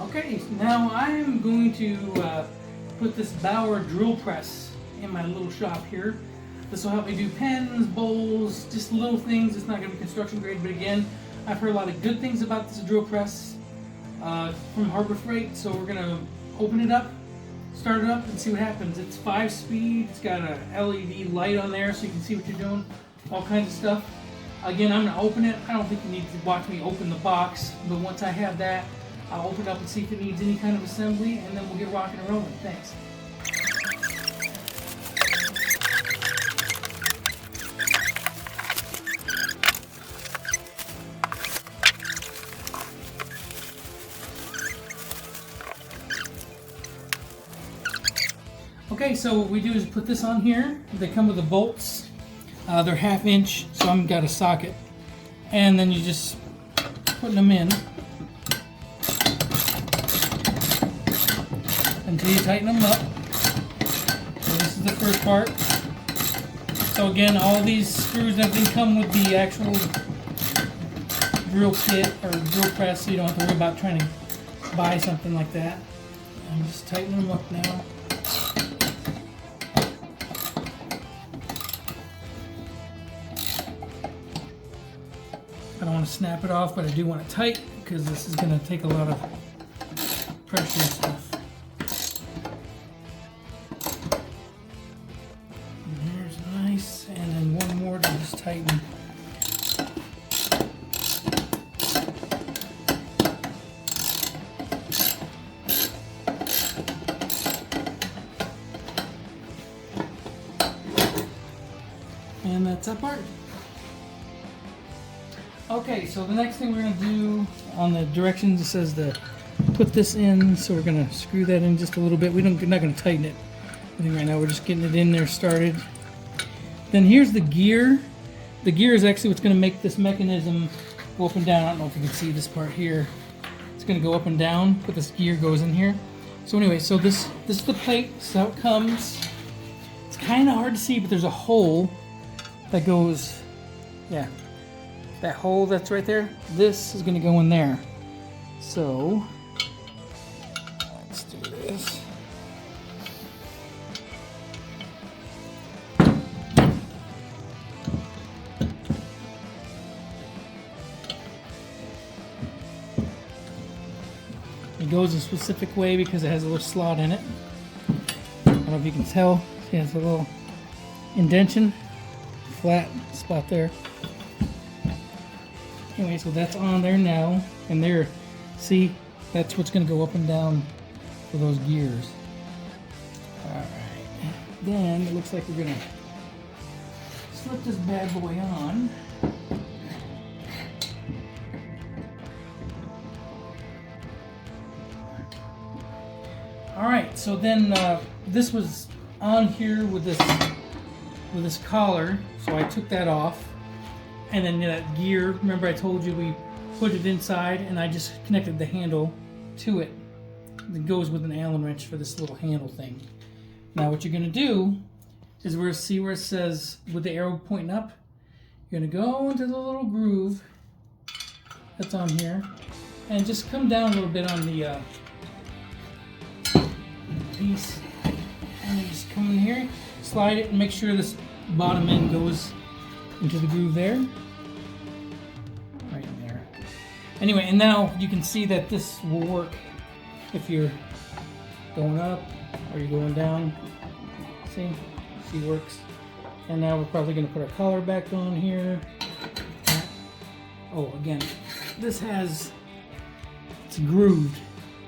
Okay, now I'm going to put this Bauer drill press in my little shop here. This will help me do pens, bowls, just little things. It's not going to be construction grade, but again, I've heard a lot of good things about this drill press from Harbor Freight, so we're going to open it up, start it up, and see what happens. It's 5-speed, it's got a LED light on there so you can see what you're doing, all kinds of stuff. Again, I'm going to open it. I don't think you need to watch me open the box, but once I have that, I'll open it up and see if it needs any kind of assembly, and then we'll get rocking and rolling. Thanks. Okay, so what we do is put this on here. They come with the bolts. They're 1/2 inch, so I've got a socket. And then you just putting them in until you tighten them up. So this is the first part. So again, all these screws and everything come with the actual drill kit or drill press, so you don't have to worry about trying to buy something like that. I'm just tightening them up now. I don't want to snap it off, but I do want it tight because this is going to take a lot of pressure and stuff. And here's nice, and then one more to just tighten. And that's that part. Okay, so the next thing we're going to do on the directions, it says to put this in, so we're going to screw that in just a little bit. We're not going to tighten it. I think right now we're just getting it in there started. Then here's the gear. The gear is actually what's going to make this mechanism go up and down. I don't know if you can see this part here. It's going to go up and down, but this gear goes in here. So anyway, so this is the plate. This is how it comes. It's kind of hard to see, but there's a hole that goes, yeah. That hole that's right there, this is going to go in there. So, let's do this. It goes a specific way because it has a little slot in it. I don't know if you can tell. It has a little indentation, flat spot there. Anyway, so that's on there now, and there, see, that's what's going to go up and down for those gears. Alright, then it looks like we're going to slip this bad boy on. Alright, so then this was on here with this collar, so I took that off. And then that gear, remember I told you we put it inside, and I just connected the handle to it. It goes with an Allen wrench for this little handle thing. Now what you're going to do is see where it says with the arrow pointing up, you're going to go into the little groove that's on here and just come down a little bit on the piece, and then just come in here, slide it, and make sure this bottom end goes into the groove there. Right in there. Anyway, and now you can see that this will work if you're going up or you're going down. See it works. And now we're probably going to put our collar back on here. Oh, again, it's grooved,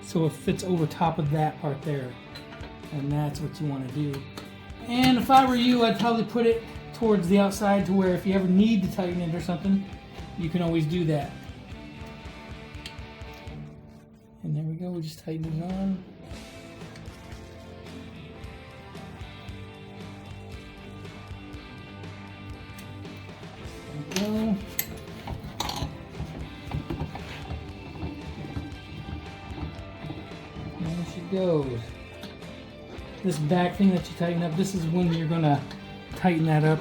so it fits over top of that part there. And that's what you want to do. And if I were you, I'd probably put it towards the outside to where if you ever need to tighten it or something, you can always do that. And there we go, we just tighten it on. There we go. There she goes. This back thing that you tighten up, this is when you're going to tighten that up.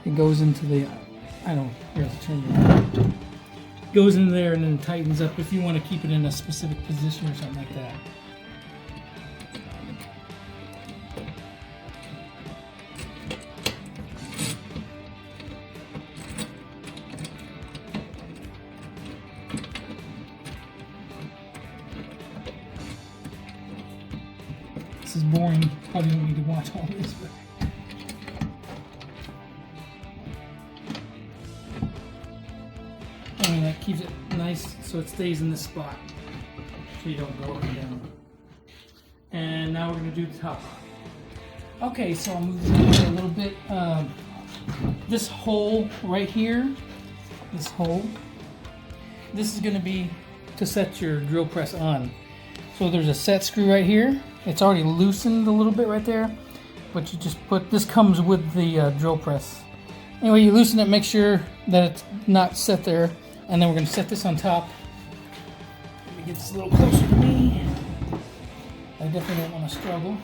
It goes into the, I don't, here, I'll turn it on. goes in there and then tightens up if you want to keep it in a specific position or something like that. This is boring. Probably don't need to watch all this, but I mean, that keeps it nice so it stays in this spot so you don't go up and down. And now we're going to do the top. Okay, so I'll move this over a little bit. This hole right here, this hole, this is going to be to set your drill press on. So there's a set screw right here. It's already loosened a little bit right there, but you just put, this comes with the drill press. Anyway, you loosen it, make sure that it's not set there, and then we're going to set this on top. Let me get this a little closer to me. I definitely don't want to struggle.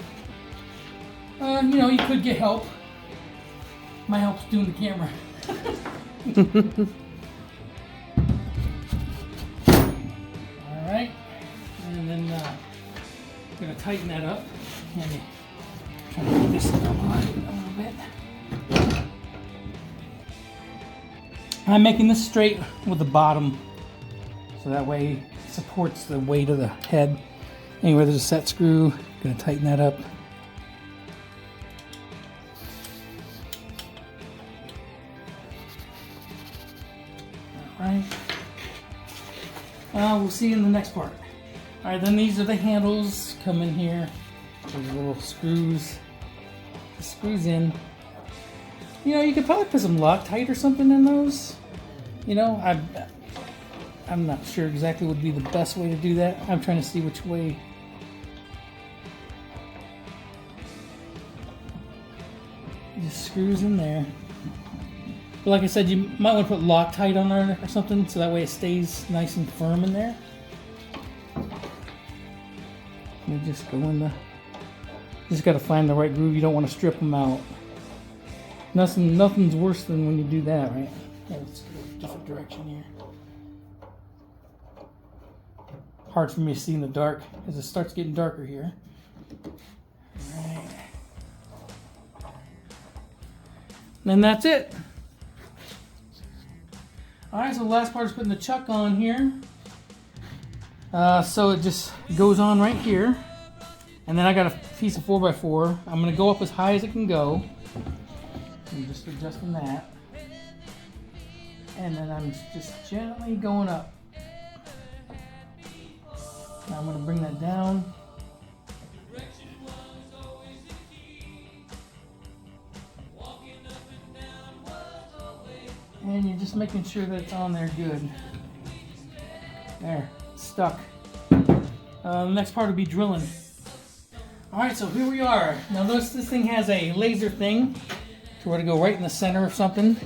You know, you could get help. My help's doing the camera. Alright, and then I'm going to tighten that up. Let me try to get this on a little bit. I'm making this straight with the bottom, so that way it supports the weight of the head. Anyway, there's a set screw. I'm going to tighten that up. Alright. We'll see you in the next part. Alright, then these are the handles. Come in here. There's little screws. The screws in. You know, you could probably put some Loctite or something in those. You know, I'm not sure exactly what would be the best way to do that. I'm trying to see which way. Just screws in there. But like I said, you might want to put Loctite on there or something, so that way it stays nice and firm in there. You just go in the. Just got to find the right groove. You don't want to strip them out. Nothing's worse than when you do that, right? Yeah, let's go a different direction here. Hard for me to see in the dark as it starts getting darker here. Alright. And that's it. Alright, so the last part is putting the chuck on here. So it just goes on right here. And then I got a piece of 4x4. I'm going to go up as high as it can go. I'm just adjusting that. And then I'm just gently going up. Now I'm going to bring that down. And you're just making sure that it's on there good. There, it's stuck. The next part will be drilling. Alright, so here we are. Now notice this thing has a laser thing to where to go right in the center of something.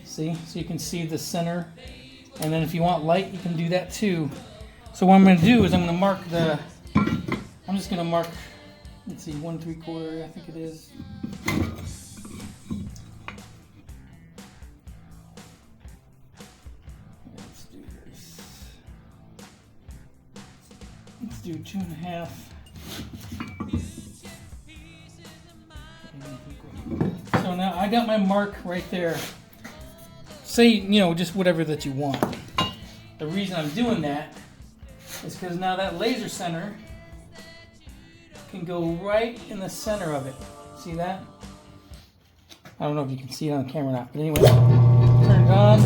See? So you can see the center. And then if you want light, you can do that too. So what I'm going to do is I'm going to mark the... I'm just going to mark, let's see, 1 3/4, I think it is. Let's do this. Let's do 2.5. So now I got my mark right there. Say, you know, just whatever that you want. The reason I'm doing that is because now that laser center can go right in the center of it. See that? I don't know if you can see it on camera or not, but anyway, turn it on.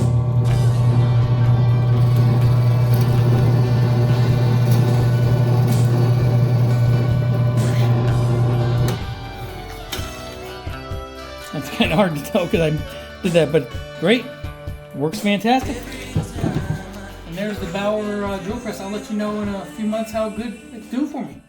It's kind of hard to tell because I did that, but great. Works fantastic. And there's the Bauer drill press. I'll let you know in a few months how good it's doing for me.